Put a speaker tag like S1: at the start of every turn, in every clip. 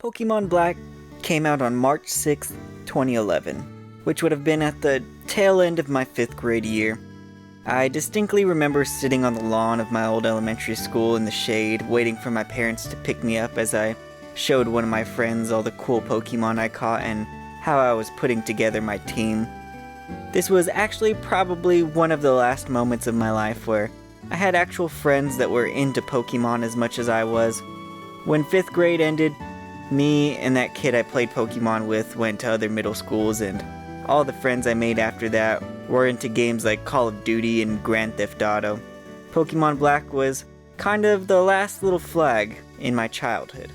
S1: Pokemon Black came out on March 6th, 2011, which would have been at the tail end of my 5th grade year. I distinctly remember sitting on the lawn of my old elementary school in the shade, waiting for my parents to pick me up as I showed one of my friends all the cool Pokemon I caught and how I was putting together my team. This was actually probably one of the last moments of my life where I had actual friends that were into Pokemon as much as I was. When 5th grade ended, me and that kid I played Pokemon with went to other middle schools, and all the friends I made after that were into games like Call of Duty and Grand Theft Auto. Pokemon Black was kind of the last little flag in my childhood.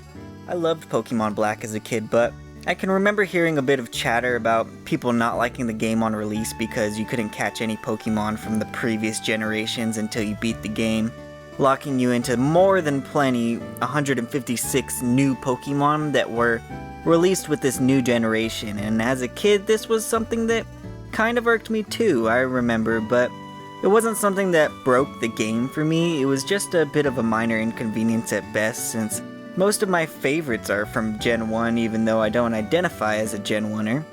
S1: I loved Pokemon Black as a kid, but I can remember hearing a bit of chatter about people not liking the game on release because you couldn't catch any Pokemon from the previous generations until you beat the game, locking you into more than plenty 156 new Pokemon that were released with this new generation. And as a kid, this was something that kind of irked me too, I remember, but it wasn't something that broke the game for me. It was just a bit of a minor inconvenience at best, since most of my favorites are from Gen 1, even though I don't identify as a Gen 1er.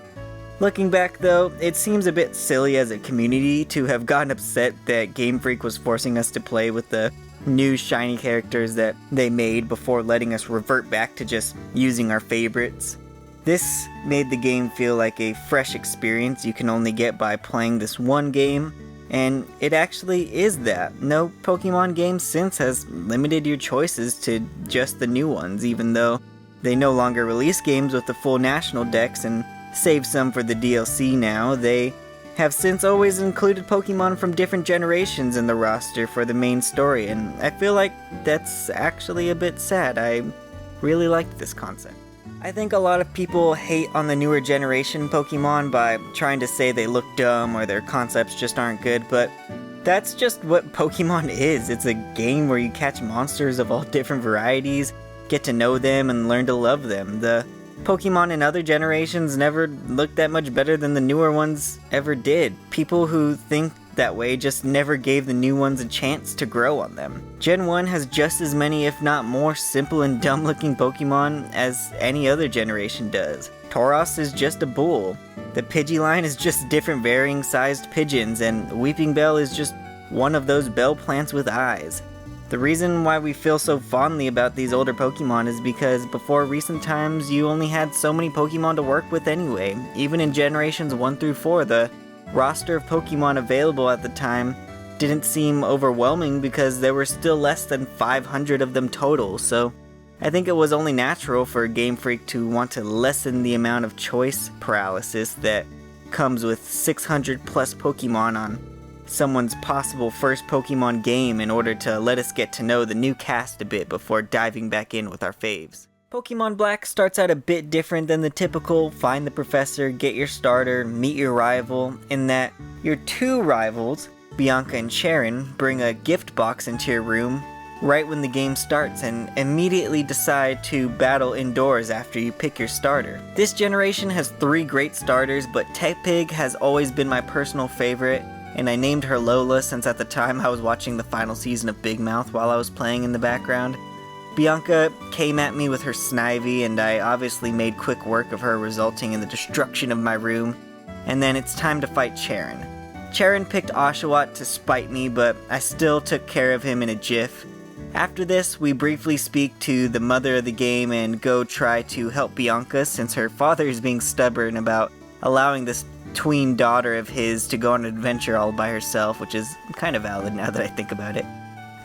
S1: Looking back though, it seems a bit silly as a community to have gotten upset that Game Freak was forcing us to play with the new shiny characters that they made before letting us revert back to just using our favorites. This made the game feel like a fresh experience you can only get by playing this one game, and it actually is that. No Pokemon game since has limited your choices to just the new ones, even though they no longer release games with the full national dex and save some for the DLC now. They have since always included Pokemon from different generations in the roster for the main story, and I feel like that's actually a bit sad. I really liked this concept. I think a lot of people hate on the newer generation Pokemon by trying to say they look dumb or their concepts just aren't good, but that's just what Pokemon is. It's a game where you catch monsters of all different varieties, get to know them, and learn to love them. The Pokemon in other generations never looked that much better than the newer ones ever did. People who think that way just never gave the new ones a chance to grow on them. Gen 1 has just as many, if not more, simple and dumb looking Pokemon as any other generation does. Tauros is just a bull. The Pidgeline is just different varying sized pigeons, and Weeping Bell is just one of those bell plants with eyes. The reason why we feel so fondly about these older Pokemon is because before recent times you only had so many Pokemon to work with anyway. Even in generations 1 through 4, the roster of Pokemon available at the time didn't seem overwhelming because there were still less than 500 of them total, so I think it was only natural for Game Freak to want to lessen the amount of choice paralysis that comes with 600 plus Pokemon on someone's possible first Pokemon game in order to let us get to know the new cast a bit before diving back in with our faves. Pokemon Black starts out a bit different than the typical find the professor, get your starter, meet your rival, in that your two rivals, Bianca and Sharon, bring a gift box into your room right when the game starts and immediately decide to battle indoors after you pick your starter. This generation has 3 great starters, but Tepig has always been my personal favorite, and I named her Lola since at the time I was watching the final season of Big Mouth while I was playing in the background. Bianca came at me with her Snivy, and I obviously made quick work of her, resulting in the destruction of my room. And then it's time to fight Charon. Charon picked Oshawott to spite me, but I still took care of him in a jiff. After this, we briefly speak to the mother of the game and go try to help Bianca since her father is being stubborn about allowing this tween daughter of his to go on an adventure all by herself, which is kind of valid now that I think about it.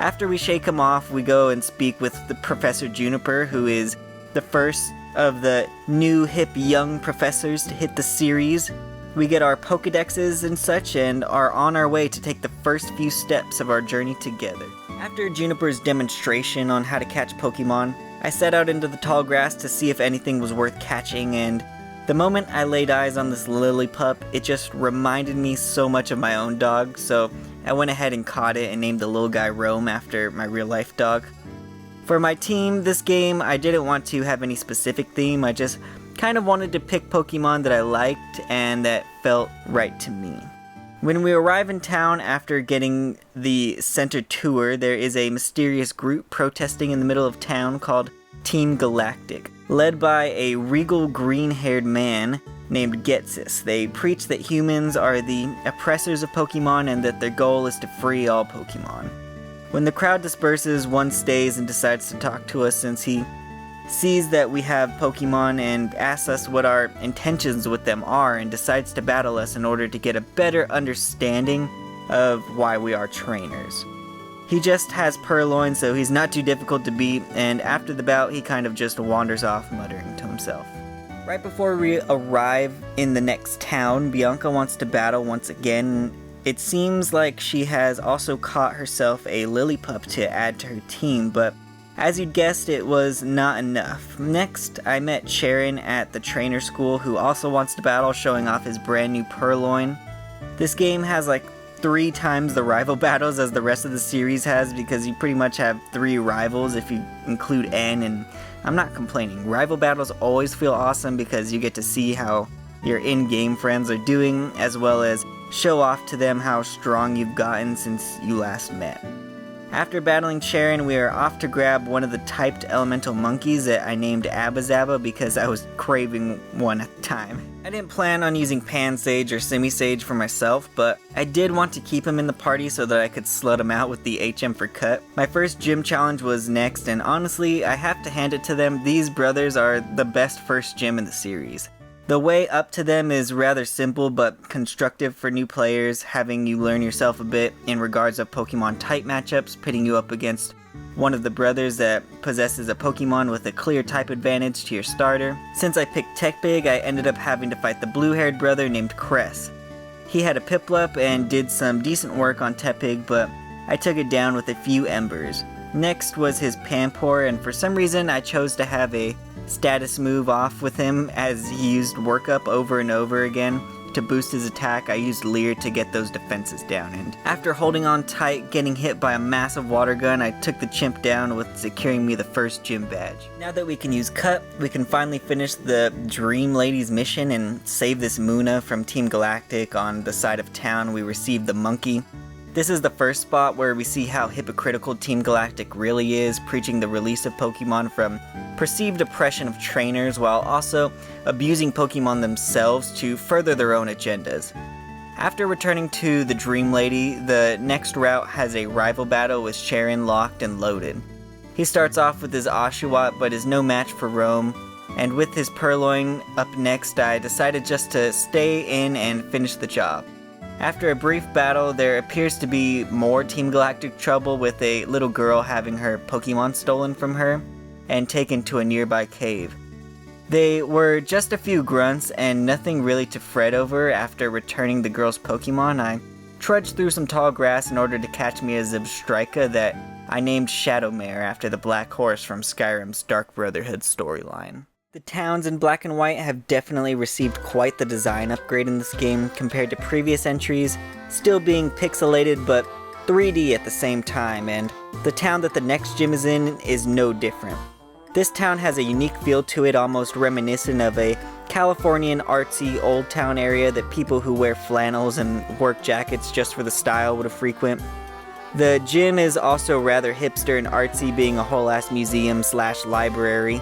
S1: After we shake him off, we go and speak with the Professor Juniper, who is the first of the new hip young professors to hit the series. We get our Pokedexes and such and are on our way to take the first few steps of our journey together. After Juniper's demonstration on how to catch Pokemon, I set out into the tall grass to see if anything was worth catching, and the moment I laid eyes on this Lillipup, it just reminded me so much of my own dog, so I went ahead and caught it and named the little guy Rome after my real-life dog. For my team this game, I didn't want to have any specific theme, I just kind of wanted to pick Pokemon that I liked and that felt right to me. When we arrive in town after getting the center tour, there is a mysterious group protesting in the middle of town called Team Galactic. led by a regal green-haired man named Getsis. They preach that humans are the oppressors of Pokemon and that their goal is to free all Pokemon. When the crowd disperses, one stays and decides to talk to us since he sees that we have Pokemon and asks us what our intentions with them are and decides to battle us in order to get a better understanding of why we are trainers. He just has Purloin, so he's not too difficult to beat, and after the bout he kind of just wanders off muttering to himself. Right before we arrive in the next town, Bianca wants to battle once again. It seems like she has also caught herself a Lillipup to add to her team, but as you'd guessed, it was not enough. Next, I met Sharon at the trainer school, who also wants to battle, showing off his brand new Purloin. This game has like 3 times the rival battles as the rest of the series has, because you pretty much have 3 rivals if you include N, and I'm not complaining. Rival battles always feel awesome because you get to see how your in-game friends are doing, as well as show off to them how strong you've gotten since you last met. After battling Sharon, we are off to grab one of the typed elemental monkeys that I named Abazaba because I was craving one at the time. I didn't plan on using Pansage or Simisage for myself, but I did want to keep him in the party so that I could slut him out with the HM for cut. My first gym challenge was next, and honestly, I have to hand it to them, these brothers are the best first gym in the series. The way up to them is rather simple but constructive for new players, having you learn yourself a bit in regards of Pokemon type matchups, pitting you up against one of the brothers that possesses a Pokemon with a clear type advantage to your starter. Since I picked Tech-Big, I ended up having to fight the blue-haired brother named Cress. He had a Piplup and did some decent work on Tepig, but I took it down with a few embers. Next was his Pampor, and for some reason I chose to have a status move off with him as he used workup over and over again. To boost his attack, I used Leer to get those defenses down, and after holding on tight, getting hit by a massive water gun, I took the chimp down with securing me the first gym badge. Now that we can use Cut, we can finally finish the Dream Lady's mission and save this Muna from Team Galactic. On the side of town, we received the monkey. This is the first spot where we see how hypocritical Team Galactic really is, preaching the release of Pokemon from perceived oppression of trainers while also abusing Pokemon themselves to further their own agendas. After returning to the Dream Lady, the next route has a rival battle with Sharon locked and loaded. He starts off with his Oshawott but is no match for Rome, and with his Purloin up next, I decided just to stay in and finish the job. After a brief battle, there appears to be more Team Galactic trouble, with a little girl having her Pokemon stolen from her and taken to a nearby cave. They were just a few grunts and nothing really to fret over. After returning the girl's Pokemon, I trudged through some tall grass in order to catch me a Zebstrika that I named Shadowmare after the black horse from Skyrim's Dark Brotherhood storyline. The towns in Black and White have definitely received quite the design upgrade in this game compared to previous entries, still being pixelated but 3D at the same time, and the town that the next gym is in is no different. This town has a unique feel to it, almost reminiscent of a Californian artsy old town area that people who wear flannels and work jackets just for the style would frequent. The gym is also rather hipster and artsy, being a whole ass museum / library.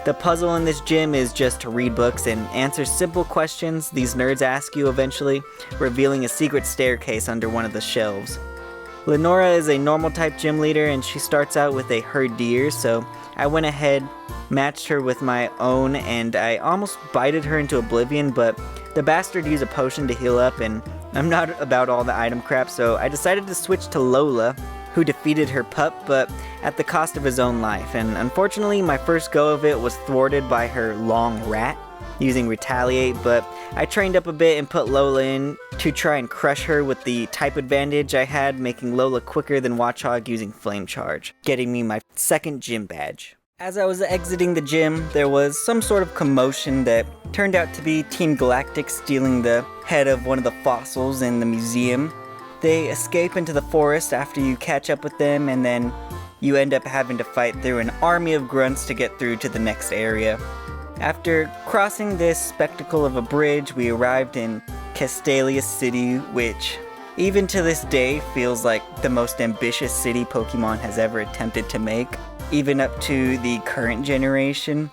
S1: The puzzle in this gym is just to read books and answer simple questions these nerds ask you eventually, revealing a secret staircase under one of the shelves. Lenora is a normal type gym leader and she starts out with a Herdier, so I went ahead, matched her with my own, and I almost baited her into oblivion, but the bastard used a potion to heal up and I'm not about all the item crap, so I decided to switch to Lola, who defeated her pup, but at the cost of his own life, and unfortunately my first go of it was thwarted by her long rat, using Retaliate, but I trained up a bit and put Lola in to try and crush her with the type advantage I had, making Lola quicker than Watchog using Flame Charge, getting me my second gym badge. As I was exiting the gym, there was some sort of commotion that turned out to be Team Galactic stealing the head of one of the fossils in the museum. They escape into the forest after you catch up with them, and then you end up having to fight through an army of grunts to get through to the next area. After crossing this spectacle of a bridge, we arrived in Castelia City, which even to this day feels like the most ambitious city Pokemon has ever attempted to make, even up to the current generation.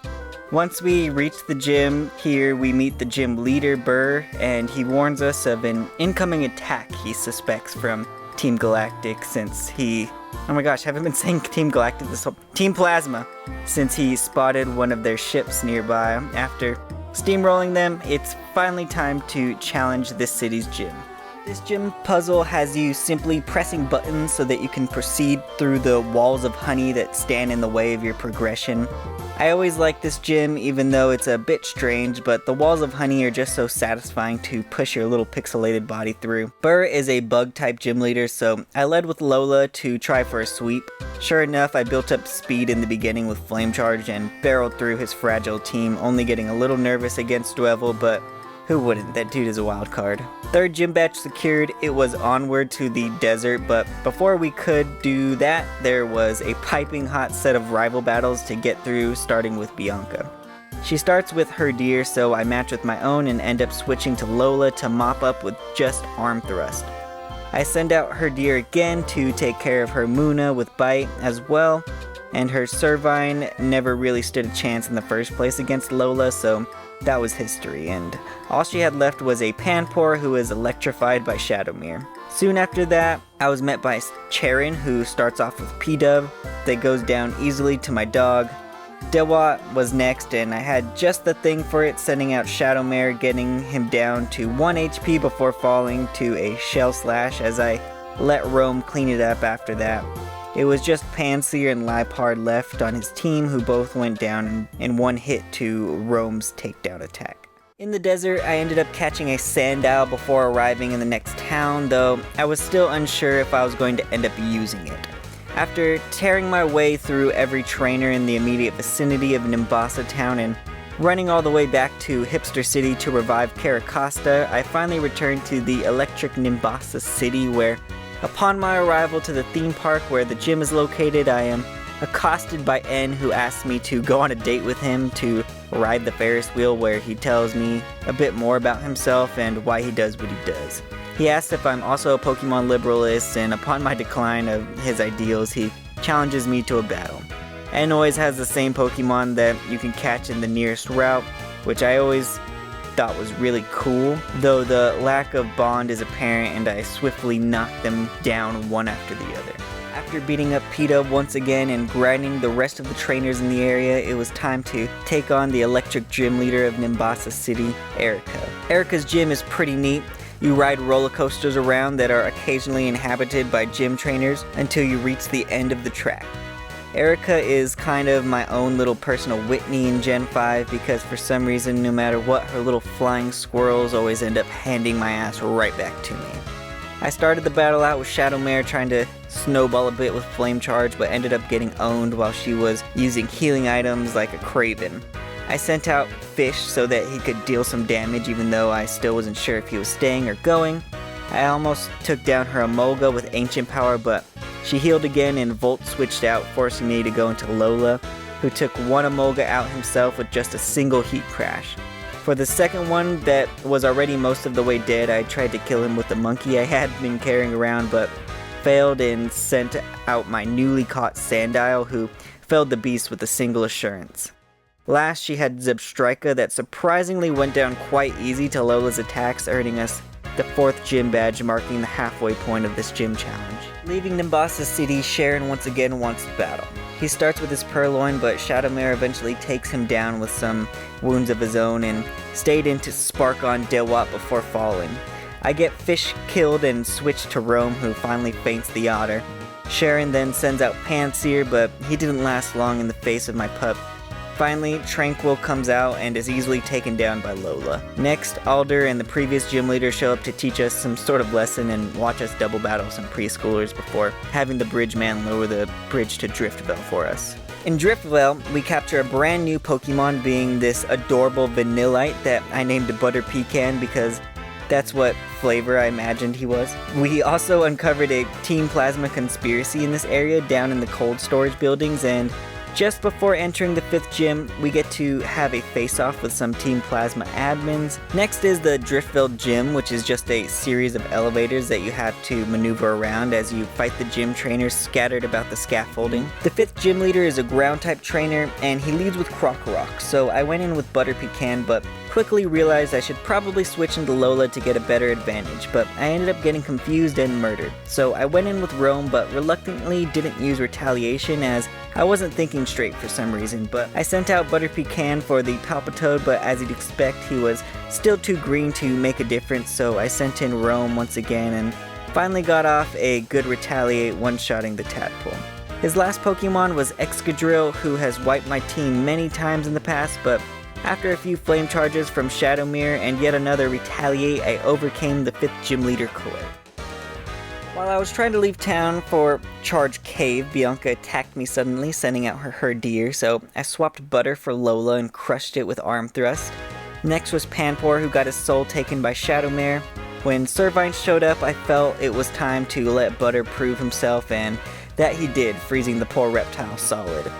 S1: Once we reach the gym, here we meet the gym leader, Burr, and he warns us of an incoming attack he suspects from Team Galactic since he... Oh my gosh, I haven't been saying Team Galactic this whole... Team Plasma, since he spotted one of their ships nearby. After steamrolling them, it's finally time to challenge this city's gym. This gym puzzle has you simply pressing buttons so that you can proceed through the walls of honey that stand in the way of your progression. I always like this gym even though it's a bit strange, but the walls of honey are just so satisfying to push your little pixelated body through. Burr is a bug type gym leader, so I led with Lola to try for a sweep. Sure enough, I built up speed in the beginning with Flame Charge and barreled through his fragile team, only getting a little nervous against Dwevel, but who wouldn't? That dude is a wild card. Third gym badge secured, it was onward to the desert, but before we could do that, there was a piping hot set of rival battles to get through, starting with Bianca. She starts with her deer, so I match with my own and end up switching to Lola to mop up with just arm thrust. I send out her deer again to take care of her Muna with bite as well, and her Servine never really stood a chance in the first place against Lola, so that was history, and all she had left was a Panpour who was electrified by Shadowmere. Soon after that, I was met by Charon, who starts off with P-Dub, that goes down easily to my dog. Dewat was next, and I had just the thing for it, sending out Shadowmere, getting him down to 1 HP before falling to a Shell Slash as I let Rome clean it up after that. It was just Panseer and Lipard left on his team, who both went down in one hit to Rome's takedown attack. In the desert, I ended up catching a Sandile before arriving in the next town, though I was still unsure if I was going to end up using it. After tearing my way through every trainer in the immediate vicinity of Nimbasa town and running all the way back to Hipster City to revive Caracosta, I finally returned to the electric Nimbasa City where, upon my arrival to the theme park where the gym is located, I am accosted by N, who asks me to go on a date with him to ride the Ferris wheel, where he tells me a bit more about himself and why he does what he does. He asks if I'm also a Pokemon liberalist, and upon my decline of his ideals, he challenges me to a battle. N always has the same Pokemon that you can catch in the nearest route, which I always thought was really cool, though the lack of bond is apparent and I swiftly knock them down one after the other. After beating up P-Dub once again and grinding the rest of the trainers in the area, it was time to take on the electric gym leader of Nimbasa City, Erica. Erica's gym is pretty neat. You ride roller coasters around that are occasionally inhabited by gym trainers until you reach the end of the track. Erica is kind of my own little personal Whitney in Gen 5 because for some reason, no matter what, her little flying squirrels always end up handing my ass right back to me. I started the battle out with Shadowmere trying to snowball a bit with Flame Charge, but ended up getting owned while she was using healing items like a Craven. I sent out Fish so that he could deal some damage even though I still wasn't sure if he was staying or going. I almost took down her Emolga with Ancient Power, but she healed again and Volt switched out, forcing me to go into Lola, who took one Emolga out himself with just a single Heat Crash. For the second one that was already most of the way dead, I tried to kill him with the monkey I had been carrying around, but failed and sent out my newly caught Sandile, who felled the beast with a single assurance. Last, she had Zebstrika that surprisingly went down quite easy to Lola's attacks, earning us the 4th gym badge, marking the halfway point of this gym challenge. Leaving Nimbasa City, Sharon once again wants to battle. He starts with his Purloin, but Shadowmere eventually takes him down with some wounds of his own and stayed in to spark on Dewat before falling. I get Fish killed and switch to Rome, who finally faints the otter. Sharon then sends out Panseer, but he didn't last long in the face of my pup. Finally, Tranquil comes out and is easily taken down by Lola. Next, Alder and the previous gym leader show up to teach us some sort of lesson and watch us double battle some preschoolers before having the bridge man lower the bridge to Driftvale for us. In Driftvale, we capture a brand new Pokemon, being this adorable Vanillite that I named Butter Pecan because that's what flavor I imagined he was. We also uncovered a Team Plasma conspiracy in this area down in the cold storage buildings, and Just before entering the 5th gym, we get to have a face-off with some Team Plasma admins. Next is the Driftville Gym, which is just a series of elevators that you have to maneuver around as you fight the gym trainers scattered about the scaffolding. The 5th gym leader is a ground-type trainer, and he leads with Croc, so I went in with Butter Pecan, but quickly realized I should probably switch into Lola to get a better advantage, but I ended up getting confused and murdered. So I went in with Rome, but reluctantly didn't use Retaliation as I wasn't thinking straight for some reason, but I sent out Butter Pecan for the Palpitoad, but as you'd expect, he was still too green to make a difference, so I sent in Rome once again and finally got off a good Retaliate one-shotting the Tadpole. His last Pokemon was Excadrill, who has wiped my team many times in the past, but after a few flame charges from Shadowmere and yet another Retaliate, I overcame the 5th gym leader Clay. While I was trying to leave town for Charge Cave, Bianca attacked me suddenly, sending out her Herdier, so I swapped Butter for Lola and crushed it with Arm Thrust. Next was Panpour, who got his soul taken by Shadowmere. When Servine showed up, I felt it was time to let Butter prove himself, and that he did, freezing the poor reptile solid.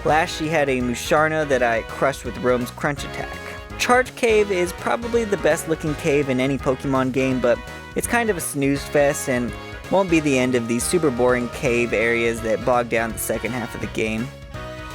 S1: Last, she had a Musharna that I crushed with Rome's Crunch attack. Charge Cave is probably the best looking cave in any Pokemon game, but it's kind of a snooze fest and won't be the end of these super boring cave areas that bog down the second half of the game.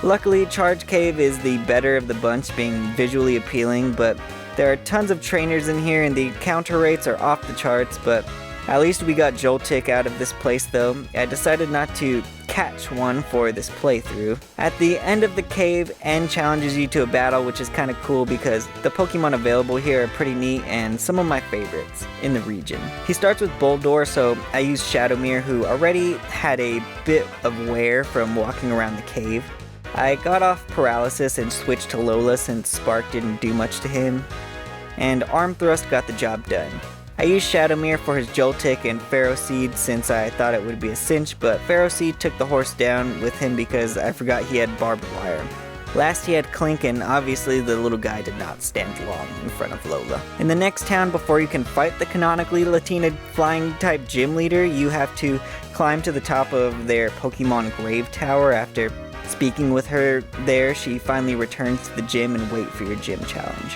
S1: Luckily, Charge Cave is the better of the bunch, being visually appealing, but there are tons of trainers in here and the counter rates are off the charts, but at least we got Joltik out of this place though. I decided not to catch one for this playthrough. At the end of the cave, N challenges you to a battle, which is kind of cool because the Pokemon available here are pretty neat and some of my favorites in the region. He starts with Boldore, so I used Shadowmere, who already had a bit of wear from walking around the cave. I got off Paralysis and switched to Lola since Spark didn't do much to him, and Arm Thrust got the job done. I used Shadowmere for his Joltik and Ferroseed since I thought it would be a cinch, but Ferroseed took the horse down with him because I forgot he had Barbed Wire. Last he had Clink, and obviously the little guy did not stand long in front of Lola. In the next town, before you can fight the canonically Latina flying type gym leader, you have to climb to the top of their Pokemon Grave Tower. After speaking with her there, she finally returns to the gym and wait for your gym challenge.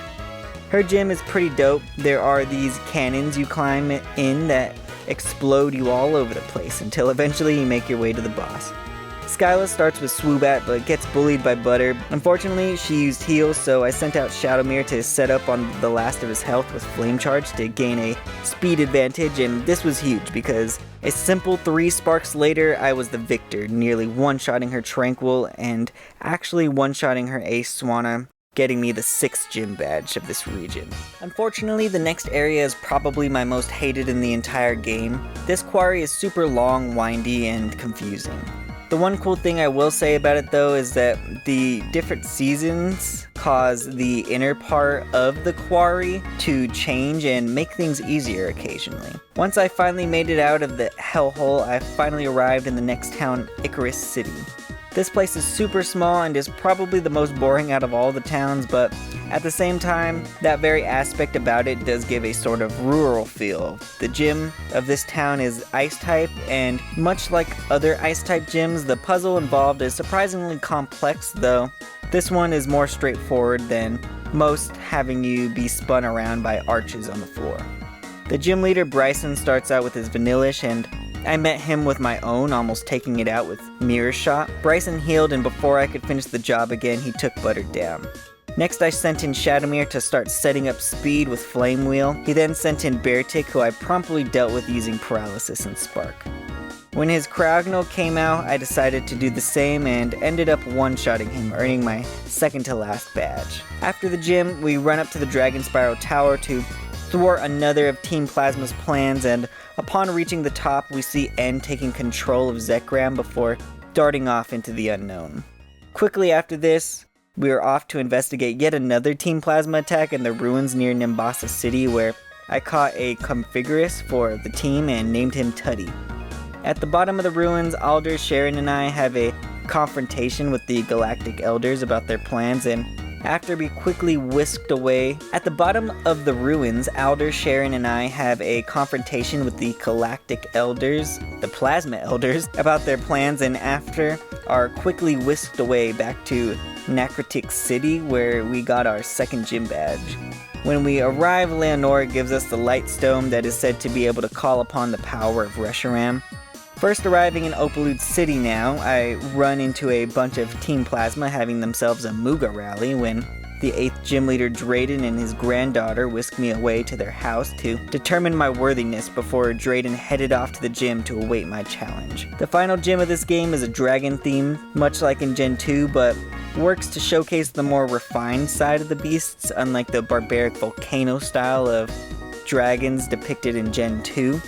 S1: Her gym is pretty dope. There are these cannons you climb in that explode you all over the place until eventually you make your way to the boss. Skyla starts with Swoobat but gets bullied by Butter. Unfortunately, she used heals, so I sent out Shadowmere to set up on the last of his health with Flame Charge to gain a speed advantage, and this was huge because a simple 3 sparks later, I was the victor, nearly one-shotting her Tranquil and actually one-shotting her Ace Swanna, getting me the 6th gym badge of this region. Unfortunately, the next area is probably my most hated in the entire game. This quarry is super long, windy, and confusing. The one cool thing I will say about it though is that the different seasons cause the inner part of the quarry to change and make things easier occasionally. Once I finally made it out of the hellhole, I finally arrived in the next town, Icarus City. This place is super small and is probably the most boring out of all the towns, but at the same time, that very aspect about it does give a sort of rural feel. The gym of this town is Ice-type, and much like other Ice-type gyms, the puzzle involved is surprisingly complex, though this one is more straightforward than most, having you be spun around by arches on the floor. The gym leader Bryson starts out with his Vanillish, and I met him with my own, almost taking it out with Mirror Shot. Bryson healed, and before I could finish the job again, he took Butter down. Next I sent in Shadowmere to start setting up speed with Flame Wheel. He then sent in Beartic, who I promptly dealt with using Paralysis and Spark. When his Cryogonal came out, I decided to do the same and ended up one-shotting him, earning my second to last badge. After the gym, we run up to the Dragon Spiral Tower to thwart another of Team Plasma's plans, and upon reaching the top, we see N taking control of Zekrom before darting off into the unknown. Quickly after this, we are off to investigate yet another Team Plasma attack in the ruins near Nimbasa City, where I caught a Configurus for the team and named him Tutty. At the bottom of the ruins, Alder, Sharon, and I have a confrontation with the Galactic Elders about their plans, and after we quickly whisked away. At the bottom of the ruins, Alder, Sharon, and I have a confrontation with the Galactic Elders, the Plasma Elders, about their plans, and after are quickly whisked away back to Necrotic City, where we got our second gym badge. When we arrive, Leonora gives us the light stone that is said to be able to call upon the power of Reshiram. First arriving in Opalude City now, I run into a bunch of Team Plasma having themselves a Muga rally when the 8th gym leader Drayden and his granddaughter whisk me away to their house to determine my worthiness before Drayden headed off to the gym to await my challenge. The final gym of this game is a dragon theme, much like in Gen 2, but works to showcase the more refined side of the beasts, unlike the barbaric volcano style of dragons depicted in Gen 2.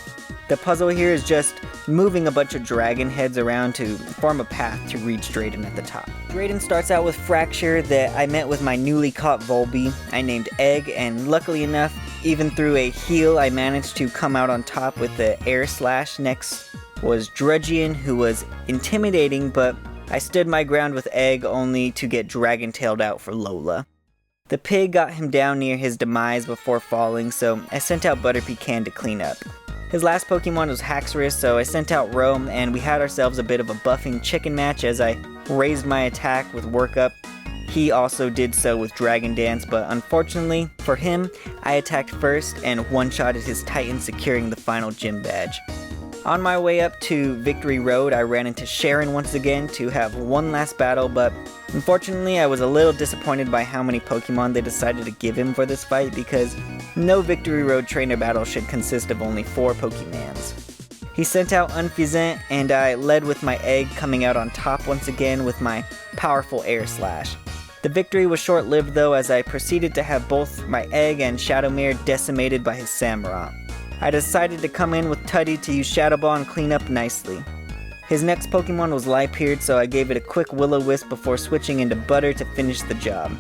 S1: The puzzle here is just moving a bunch of dragon heads around to form a path to reach Drayden at the top. Drayden starts out with Fracture that I met with my newly caught Volby. I named Egg, and luckily enough, even through a heal, I managed to come out on top with the Air Slash. Next was Drudgian, who was intimidating, but I stood my ground with Egg only to get dragon-tailed out for Lola. The pig got him down near his demise before falling, so I sent out Butterpecan to clean up. His last Pokemon was Haxorus, so I sent out Rome, and we had ourselves a bit of a buffing chicken match as I raised my attack with Work Up. He also did so with Dragon Dance, but unfortunately for him, I attacked first and one-shotted his Titan, securing the final gym badge. On my way up to Victory Road, I ran into Sharon once again to have one last battle, but unfortunately I was a little disappointed by how many Pokemon they decided to give him for this fight, because no Victory Road trainer battle should consist of only 4 Pokemans. He sent out Unfezant, and I led with my Egg, coming out on top once again with my powerful Air Slash. The victory was short-lived though, as I proceeded to have both my Egg and Shadowmere decimated by his Samurott. I decided to come in with Tuddy to use Shadow Ball and clean up nicely. His next Pokemon was Liepard, so I gave it a quick Will-O-Wisp before switching into Butter to finish the job.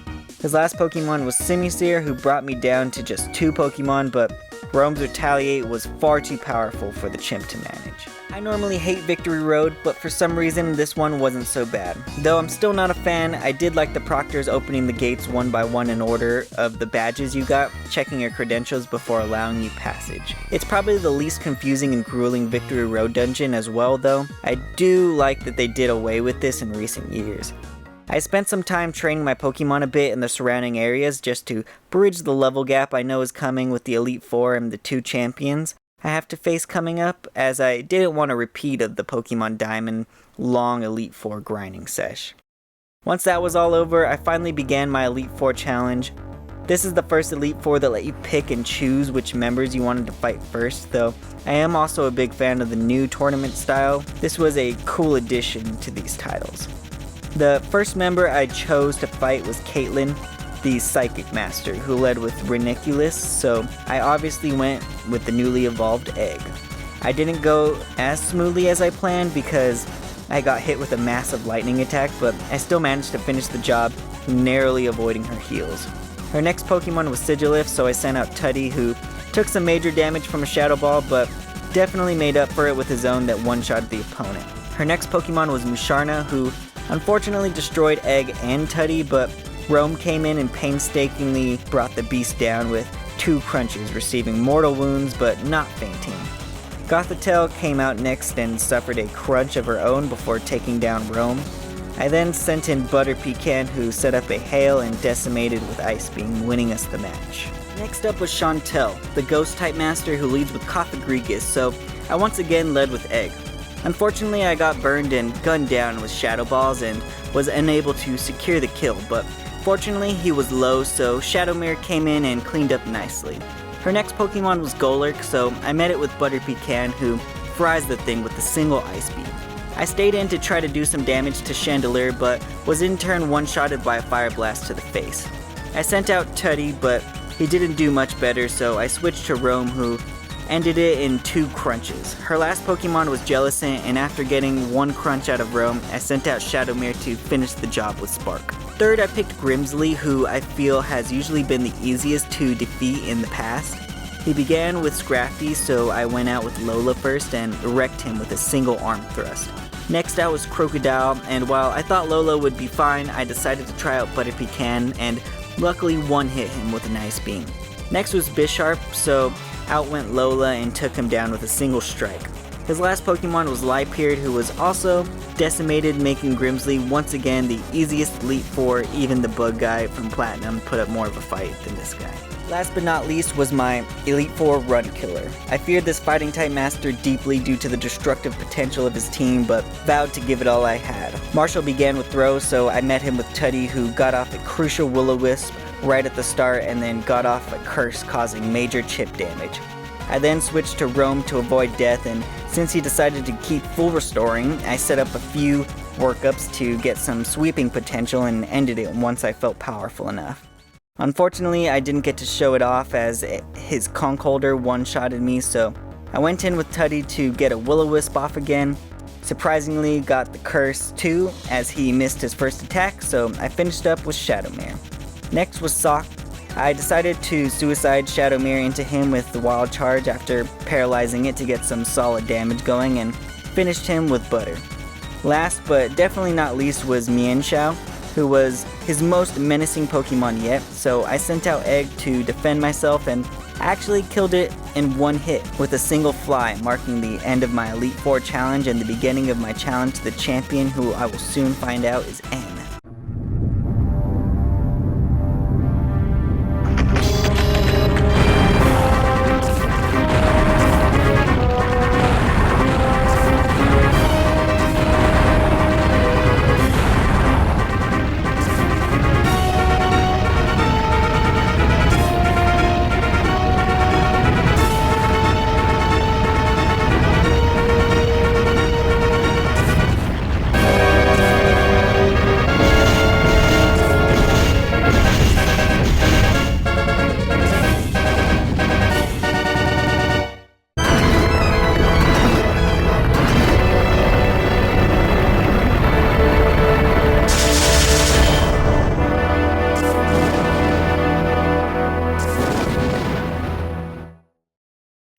S1: His last Pokemon was Simisear, who brought me down to just 2 Pokemon, but Rome's Retaliate was far too powerful for the chimp to manage. I normally hate Victory Road, but for some reason this one wasn't so bad. Though I'm still not a fan, I did like the proctors opening the gates one by one in order of the badges you got, checking your credentials before allowing you passage. It's probably the least confusing and grueling Victory Road dungeon as well though. I do like that they did away with this in recent years. I spent some time training my Pokemon a bit in the surrounding areas just to bridge the level gap I know is coming with the Elite Four and the 2 champions I have to face coming up, as I didn't want a repeat of the Pokemon Diamond long Elite Four grinding sesh. Once that was all over, I finally began my Elite Four challenge. This is the first Elite Four that let you pick and choose which members you wanted to fight first, though I am also a big fan of the new tournament style. This was a cool addition to these titles. The first member I chose to fight was Caitlyn, the Psychic Master, who led with Reniculus, so I obviously went with the newly evolved Egg. I didn't go as smoothly as I planned because I got hit with a massive lightning attack, but I still managed to finish the job, narrowly avoiding her heals. Her next Pokemon was Sigilyph, so I sent out Tuddy, who took some major damage from a Shadow Ball, but definitely made up for it with his own that one-shot the opponent. Her next Pokemon was Musharna, who unfortunately destroyed Egg and Tuddy, but Rome came in and painstakingly brought the beast down with 2 crunches, receiving mortal wounds but not fainting. Gothitelle came out next and suffered a crunch of her own before taking down Rome. I then sent in Butterpecan, who set up a hail and decimated with Ice Beam, winning us the match. Next up was Chantel, the Ghost-type master who leads with Cofagrigus, so I once again led with Egg. Unfortunately, I got burned and gunned down with Shadow Balls and was unable to secure the kill, but fortunately he was low, so Shadowmere came in and cleaned up nicely. Her next Pokemon was Golurk, so I met it with Butterpecan, who fries the thing with a single Ice Beam. I stayed in to try to do some damage to Chandelier, but was in turn one-shotted by a Fire Blast to the face. I sent out Tuddy, but he didn't do much better, so I switched to Rome, who ended it in 2 crunches. Her last Pokemon was Jellicent, and after getting 1 crunch out of Rome, I sent out Shadowmere to finish the job with Spark. Third, I picked Grimsley, who I feel has usually been the easiest to defeat in the past. He began with Scrafty, so I went out with Lola first and wrecked him with a single arm thrust. Next out was Crocodile, and while I thought Lola would be fine, I decided to try out Butterpecan, and luckily one-hit him with an Ice Beam. Next was Bisharp, so out went Lola and took him down with a single strike. His last Pokemon was Liepard, who was also decimated, making Grimsley once again the easiest Elite Four. Even the bug guy from Platinum put up more of a fight than this guy. Last but not least was my Elite Four Run Killer. I feared this fighting type master deeply due to the destructive potential of his team, but vowed to give it all I had. Marshall began with Throw, so I met him with Tutty, who got off a crucial Will-O-Wisp right at the start and then got off a Curse causing major chip damage. I then switched to Roam to avoid death, and since he decided to keep full restoring, I set up a few workups to get some sweeping potential and ended it once I felt powerful enough. Unfortunately, I didn't get to show it off as his conch holder one-shotted me, so I went in with Tutty to get a Will-O-Wisp off again. Surprisingly, got the Curse too, as he missed his first attack, so I finished up with Shadowmere. Next was Sock. I decided to suicide Shadowmere into him with the Wild Charge after paralyzing it to get some solid damage going, and finished him with Butter. Last but definitely not least was Mienshao, who was his most menacing Pokemon yet, so I sent out Egg to defend myself and actually killed it in one hit with a single fly, marking the end of my Elite Four challenge and the beginning of my challenge to the champion, who I will soon find out is N.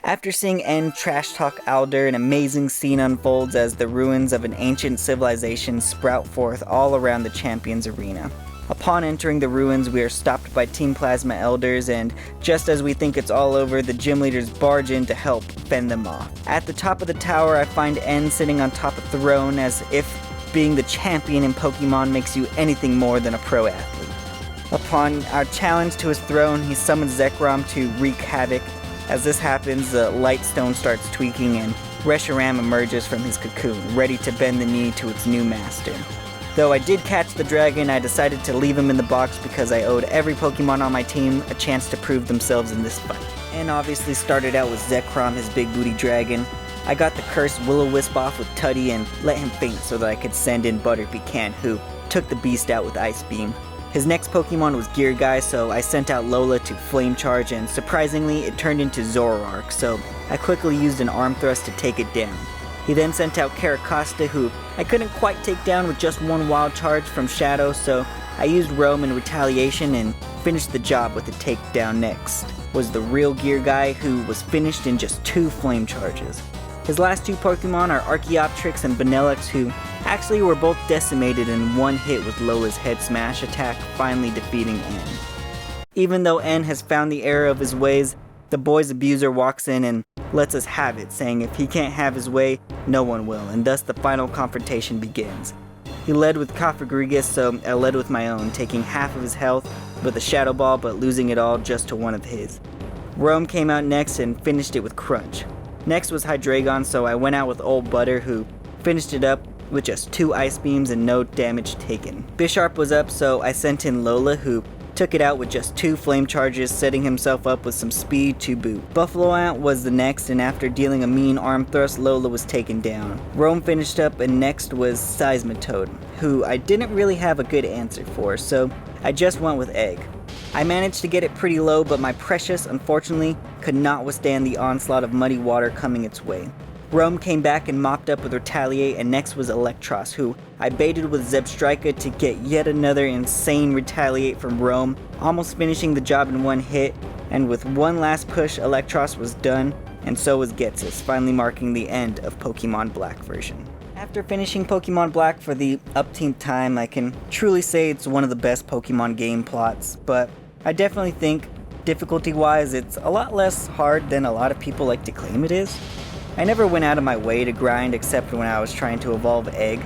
S1: After seeing N trash talk Alder, an amazing scene unfolds as the ruins of an ancient civilization sprout forth all around the Champions Arena. Upon entering the ruins, we are stopped by Team Plasma Elders, and just as we think it's all over, the gym leaders barge in to help fend them off. At the top of the tower, I find N sitting on top of the throne, as if being the champion in Pokemon makes you anything more than a pro athlete. Upon our challenge to his throne, he summons Zekrom to wreak havoc. As this happens, the Light Stone starts tweaking and Reshiram emerges from his cocoon, ready to bend the knee to its new master. Though I did catch the dragon, I decided to leave him in the box because I owed every Pokemon on my team a chance to prove themselves in this fight. And obviously started out with Zekrom, his big booty dragon. I got the cursed Will-O-Wisp off with Tutty and let him faint so that I could send in Butter Pecan, who took the beast out with Ice Beam. His next Pokemon was Gear Guy, so I sent out Lola to Flame Charge, and surprisingly it turned into Zoroark, so I quickly used an Arm Thrust to take it down. He then sent out Caracosta, who I couldn't quite take down with just one Wild Charge from Shadow, so I used Roam in retaliation and finished the job with a takedown. Next was the real Gear Guy, who was finished in just 2 Flame Charges. His last 2 Pokemon are Archaeopteryx and Vanillix, who actually were both decimated in one hit with Lola's Head Smash attack, finally defeating N. Even though N has found the error of his ways, the boy's abuser walks in and lets us have it, saying if he can't have his way, no one will, and thus the final confrontation begins. He led with Cofagrigus, so I led with my own, taking half of his health with a Shadow Ball, but losing it all just to one of his. Roam came out next and finished it with Crunch. Next was Hydreigon, so I went out with Old Butter, who finished it up with just 2 Ice Beams and no damage taken. Bisharp was up, so I sent in Lola, who took it out with just 2 Flame Charges, setting himself up with some speed to boot. Buffalo Ant was the next, and after dealing a mean Arm Thrust, Lola was taken down. Roam finished up, and next was Seismitoad, who I didn't really have a good answer for, so I just went with Egg. I managed to get it pretty low, but my Precious, unfortunately, could not withstand the onslaught of muddy water coming its way. Roam came back and mopped up with Retaliate, and next was Electros, who I baited with Zebstrika to get yet another insane Retaliate from Roam, almost finishing the job in one hit, and with one last push, Electros was done, and so was Ghetsis, finally marking the end of Pokemon Black version. After finishing Pokemon Black for the upteenth time, I can truly say it's one of the best Pokemon game plots, but I definitely think, difficulty-wise, it's a lot less hard than a lot of people like to claim it is. I never went out of my way to grind except when I was trying to evolve Egg.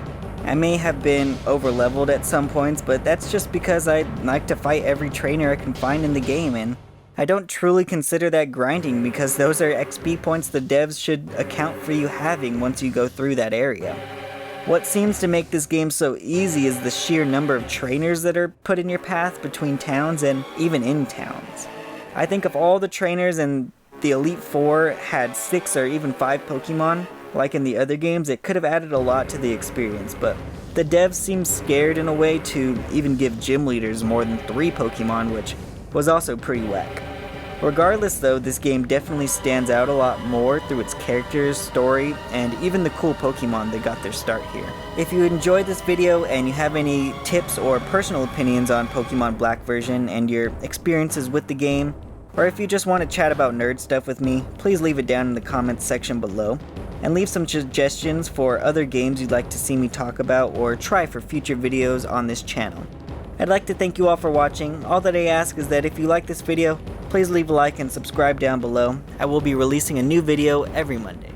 S1: I may have been over-leveled at some points, but that's just because I like to fight every trainer I can find in the game, and I don't truly consider that grinding because those are XP points the devs should account for you having once you go through that area. What seems to make this game so easy is the sheer number of trainers that are put in your path between towns and even in towns. I think if all the trainers in the Elite Four had 6 or even 5 Pokemon, like in the other games, it could have added a lot to the experience, but the devs seem scared in a way to even give gym leaders more than 3 Pokemon, which was also pretty whack. Regardless though, this game definitely stands out a lot more through its characters, story, and even the cool Pokemon that got their start here. If you enjoyed this video and you have any tips or personal opinions on Pokemon Black version and your experiences with the game, or if you just want to chat about nerd stuff with me, please leave it down in the comments section below, and leave some suggestions for other games you'd like to see me talk about or try for future videos on this channel. I'd like to thank you all for watching. All that I ask is that if you like this video, please leave a like and subscribe down below. I will be releasing a new video every Monday.